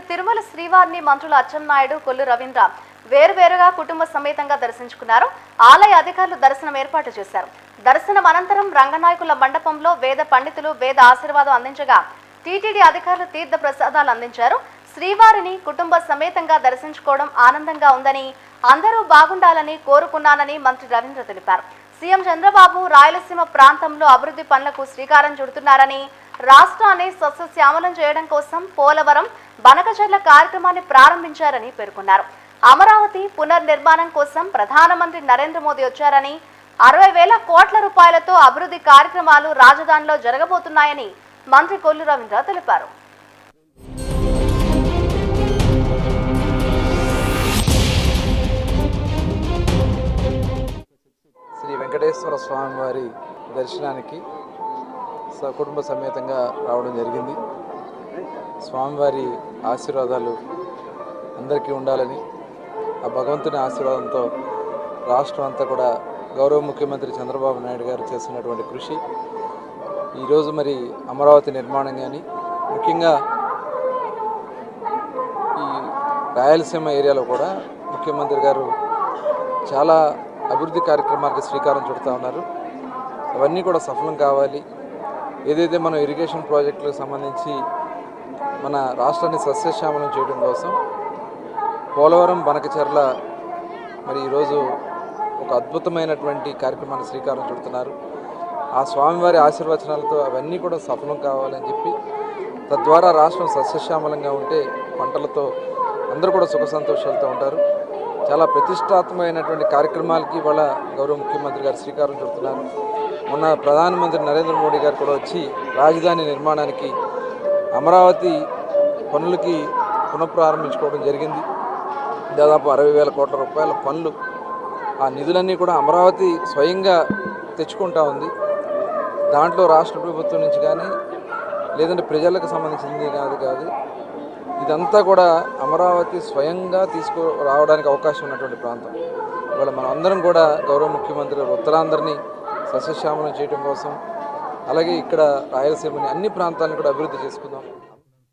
తిరుమల శ్రీవారిని మంత్రులు అచ్చెన్నాయుడు, కొల్లు రవీంద్ర వేరువేరుగా కుటుంబ సమేతంగా దర్శించుకున్నారు. ఆలయ అధికారులు దర్శనం ఏర్పాటు చేశారు. దర్శనం అనంతరం రంగనాయకుల మండపంలో వేద పండితులు వేద ఆశీర్వాదం అందించగా టీటీడీ అధికారులు తీర్థ ప్రసాదాలు అందించారు. శ్రీవారిని కుటుంబ సమేతంగా దర్శించుకోవడం ఆనందంగా ఉందని, అందరూ బాగుండాలని కోరుకున్నానని మంత్రి రవీంద్ర తెలిపారు. సీఎం చంద్రబాబు రాయలసీమ ప్రాంతంలో అభివృద్ధి పనులకు శ్రీకారం చుడుతున్నారని, రాష్ట్రాన్ని సస్యశ్యామలం చేయడం కోసం పోలవరం బనకచెర్ల కార్యక్రమాన్ని ప్రారంభించారని పేర్కొన్నారు. అమరావతి పునర్నిర్మాణం కోసం ప్రధానమంత్రి నరేంద్ర మోదీ వచ్చారని, 60,000 కోట్ల రూపాయలతో అభివృద్ధి కార్యక్రమాలు రాజధానిలో జరగబోతున్నాయని మంత్రి కొల్లు రవీంద్ర తెలిపారు. శ్రీ వెంకటేశ్వర స్వామి వారి దర్శనానికి సకుటుంబ సమేతంగా రావడం జరిగింది. స్వామివారి ఆశీర్వాదాలు అందరికీ ఉండాలని, ఆ భగవంతుని ఆశీర్వాదంతో రాష్ట్రం అంతా కూడా గౌరవ ముఖ్యమంత్రి చంద్రబాబు నాయుడు గారు చేస్తున్నటువంటి కృషి, ఈరోజు మరి అమరావతి నిర్మాణం కానీ, ముఖ్యంగా ఈ రాయలసీమ ఏరియాలో కూడా ముఖ్యమంత్రి గారు చాలా అభివృద్ధి కార్యక్రమాలకు శ్రీకారం చుడుతూ ఉన్నారు. అవన్నీ కూడా సఫలం కావాలి. ఏదైతే మనం ఇరిగేషన్ ప్రాజెక్టులకు సంబంధించి మన రాష్ట్రాన్ని సస్యశ్యామలం చేయడం కోసం పోలవరం బనకచెర్ల మరి ఈరోజు ఒక అద్భుతమైనటువంటి కార్యక్రమాన్ని శ్రీకారం చుడుతున్నారు. ఆ స్వామివారి ఆశీర్వచనాలతో అవన్నీ కూడా సఫలం కావాలని చెప్పి, తద్వారా రాష్ట్రం సస్యశ్యామలంగా ఉంటే పంటలతో అందరూ కూడా సుఖ సంతోషాలతో ఉంటారు. చాలా ప్రతిష్టాత్మకమైనటువంటి కార్యక్రమాలకి ఇవాళ గౌరవ ముఖ్యమంత్రి గారు శ్రీకారం చుడుతున్నారు. మొన్న ప్రధానమంత్రి నరేంద్ర మోడీ గారు కూడా వచ్చి రాజధాని నిర్మాణానికి అమరావతి పనులకి పునఃప్రారంభించుకోవడం జరిగింది. దాదాపు 60,000 కోట్ల రూపాయల పనులు, ఆ నిధులన్నీ కూడా అమరావతి స్వయంగా తెచ్చుకుంటా ఉంది. దాంట్లో రాష్ట్ర ప్రభుత్వం నుంచి కానీ లేదంటే ప్రజలకు సంబంధించింది కాదు ఇదంతా కూడా అమరావతి స్వయంగా రావడానికి అవకాశం ఉన్నటువంటి ప్రాంతం. ఇవాళ మనం అందరం కూడా గౌరవ ముఖ్యమంత్రి ఉత్తరాంధ్రని సస్యశ్యామలం చేయడం కోసం, అలాగే ఇక్కడ రాయలసీమని అన్ని ప్రాంతాలను కూడా అభివృద్ధి చేసుకుందాం.